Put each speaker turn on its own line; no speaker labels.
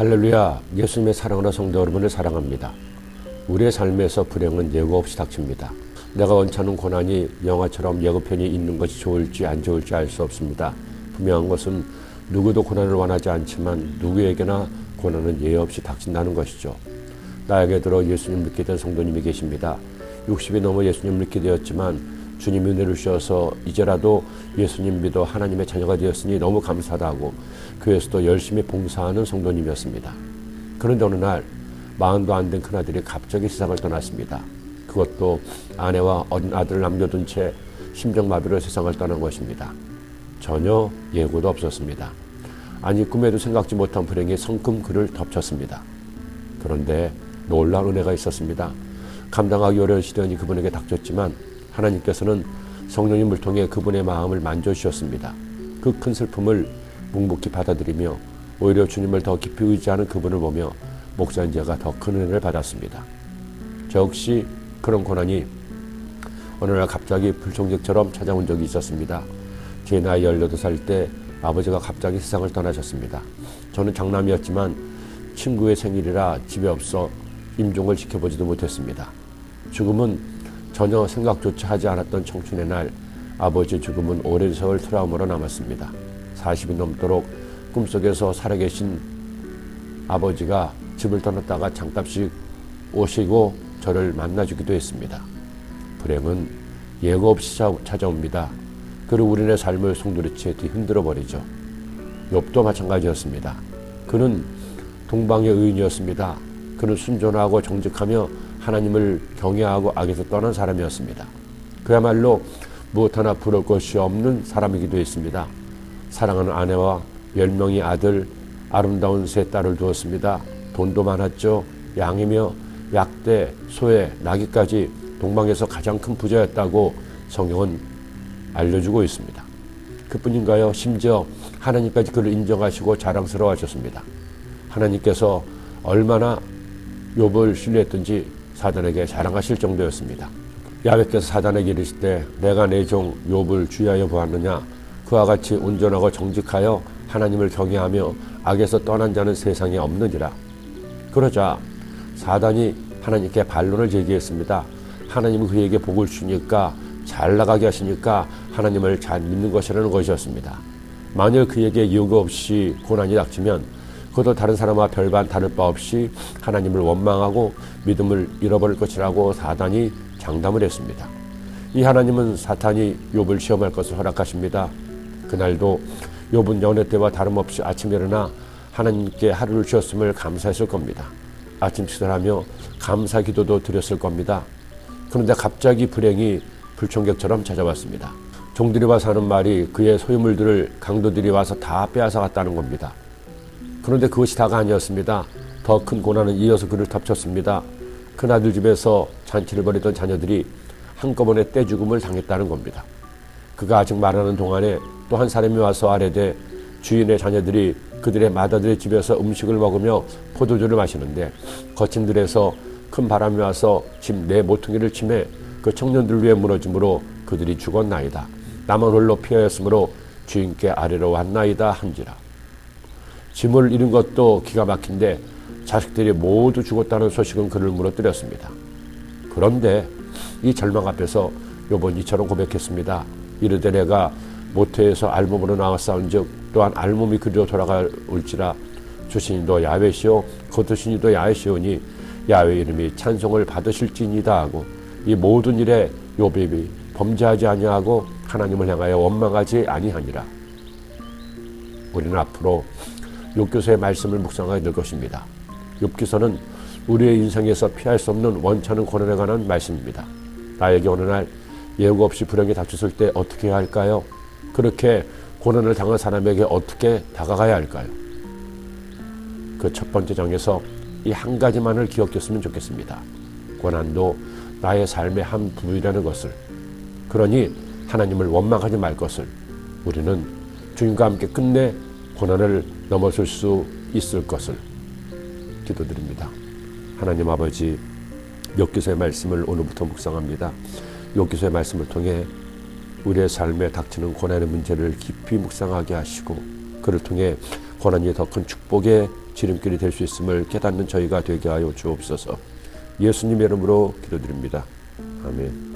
할렐루야, 예수님의 사랑하는 성도 여러분을 사랑합니다. 우리의 삶에서 불행은 예고 없이 닥칩니다. 내가 원치는 고난이 영화처럼 예고편이 있는 것이 좋을지 안 좋을지 알 수 없습니다. 분명한 것은 누구도 고난을 원하지 않지만 누구에게나 고난은 예외 없이 닥친다는 것이죠. 나에게 들어 예수님 믿게 된 성도님이 계십니다. 60이 넘어 예수님 믿게 되었지만 주님이 은혜를 주셔서 이제라도 예수님 믿어 하나님의 자녀가 되었으니 너무 감사하다고 교회에서도 열심히 봉사하는 성도님이었습니다. 그런데 어느 날 40도 안 된 큰아들이 갑자기 세상을 떠났습니다. 그것도 아내와 어린 아들을 남겨둔 채 심정마비로 세상을 떠난 것입니다. 전혀 예고도 없었습니다. 아니 꿈에도 생각지 못한 불행이 성큼 그를 덮쳤습니다. 그런데 놀라운 은혜가 있었습니다. 감당하기 어려운 시련이 그분에게 닥쳤지만 하나님께서는 성령님을 통해 그분의 마음을 만져주셨습니다. 그 큰 슬픔을 묵묵히 받아들이며 오히려 주님을 더 깊이 의지하는 그분을 보며 목사인 제가 더 큰 은혜를 받았습니다. 저 역시 그런 고난이 어느 날 갑자기 불청객처럼 찾아온 적이 있었습니다. 제 나이 18살 때 아버지가 갑자기 세상을 떠나셨습니다. 저는 장남이었지만 친구의 생일이라 집에 없어 임종을 지켜보지도 못했습니다. 죽음은 전혀 생각조차 하지 않았던 청춘의 날 아버지의 죽음은 오랜 세월 트라우마로 남았습니다. 40이 넘도록 꿈속에서 살아계신 아버지가 집을 떠났다가 잠깐씩 오시고 저를 만나주기도 했습니다. 불행은 예고 없이 찾아옵니다. 그리고 우리의 삶을 송두리째 뒤흔들어버리죠. 욥도 마찬가지였습니다. 그는 동방의 의인이었습니다. 그는 순전하고 정직하며 하나님을 경외하고 악에서 떠난 사람이었습니다. 그야말로 무엇 하나 부러울 것이 없는 사람이기도 했습니다. 사랑하는 아내와 10명의 아들, 아름다운 3딸을 두었습니다. 돈도 많았죠. 양이며 약대, 소에, 나귀까지 동방에서 가장 큰 부자였다고 성경은 알려주고 있습니다. 그뿐인가요? 심지어 하나님까지 그를 인정하시고 자랑스러워하셨습니다. 하나님께서 얼마나 욥을 신뢰했던지 사단에게 자랑하실 정도였습니다. 야훼께서 사단에게 이르실 때 내가 내 종 욥을 주의하여 보았느냐 그와 같이 온전하고 정직하여 하나님을 경외하며 악에서 떠난 자는 세상에 없느니라. 그러자 사단이 하나님께 반론을 제기했습니다. 하나님은 그에게 복을 주니까 잘 나가게 하시니까 하나님을 잘 믿는 것이라는 것이었습니다. 만일 그에게 예고 없이 고난이 닥치면 그것도 다른 사람과 별반 다를 바 없이 하나님을 원망하고 믿음을 잃어버릴 것이라고 사단이 장담을 했습니다. 이 하나님은 사탄이 욥을 시험할 것을 허락하십니다. 그날도 욥은 여느 때와 다름없이 아침에 일어나 하나님께 하루를 쉬었음을 감사했을 겁니다. 아침 식사를 하며 감사 기도도 드렸을 겁니다. 그런데 갑자기 불행이 불청객처럼 찾아왔습니다. 종들이 와서 하는 말이 그의 소유물들을 강도들이 와서 다 빼앗아갔다는 겁니다. 그런데 그것이 다가 아니었습니다. 더 큰 고난은 이어서 그를 덮쳤습니다. 큰아들 집에서 잔치를 벌이던 자녀들이 한꺼번에 떼죽음을 당했다는 겁니다. 그가 아직 말하는 동안에 또 한 사람이 와서 아뢰되 주인의 자녀들이 그들의 맏아들의 집에서 음식을 먹으며 포도주를 마시는데 거친 들에서 큰 바람이 와서 집 내 모퉁이를 치매 그 청년들 위에 무너짐으로 그들이 죽었나이다. 나만 홀로 피하였으므로 주인께 아뢰러 왔나이다 한지라. 짐을 잃은 것도 기가 막힌데 자식들이 모두 죽었다는 소식은 그를 무너뜨렸습니다. 그런데 이 절망 앞에서 욥은 이처럼 고백했습니다. 이르되 내가 모태에서 알몸으로 나왔사온즉 또한 알몸이 그리로 돌아갈지라 주신이도 야훼시오 거두신이도 야훼시오니 야훼 이름이 찬송을 받으실지니이다 하고 이 모든 일에 욥이 범죄하지 아니하고 하나님을 향하여 원망하지 아니하니라. 우리는 앞으로 욥기서의 말씀을 묵상하게 될 것입니다. 욥기서는 우리의 인생에서 피할 수 없는 원찮은 고난에 관한 말씀입니다. 나에게 어느 날 예고 없이 불행이 닥쳤을 때 어떻게 해야 할까요? 그렇게 고난을 당한 사람에게 어떻게 다가가야 할까요? 그 첫 번째 장에서 이 한 가지만을 기억했으면 좋겠습니다. 고난도 나의 삶의 한 부분이라는 것을, 그러니 하나님을 원망하지 말 것을, 우리는 주님과 함께 끝내 고난을 넘어설 수 있을 것을 기도드립니다. 하나님 아버지, 욥기서의 말씀을 오늘부터 묵상합니다. 욥기서의 말씀을 통해 우리의 삶에 닥치는 고난의 문제를 깊이 묵상하게 하시고 그를 통해 고난이 더 큰 축복의 지름길이 될 수 있음을 깨닫는 저희가 되게 하여 주옵소서. 예수님의 이름으로 기도드립니다. 아멘.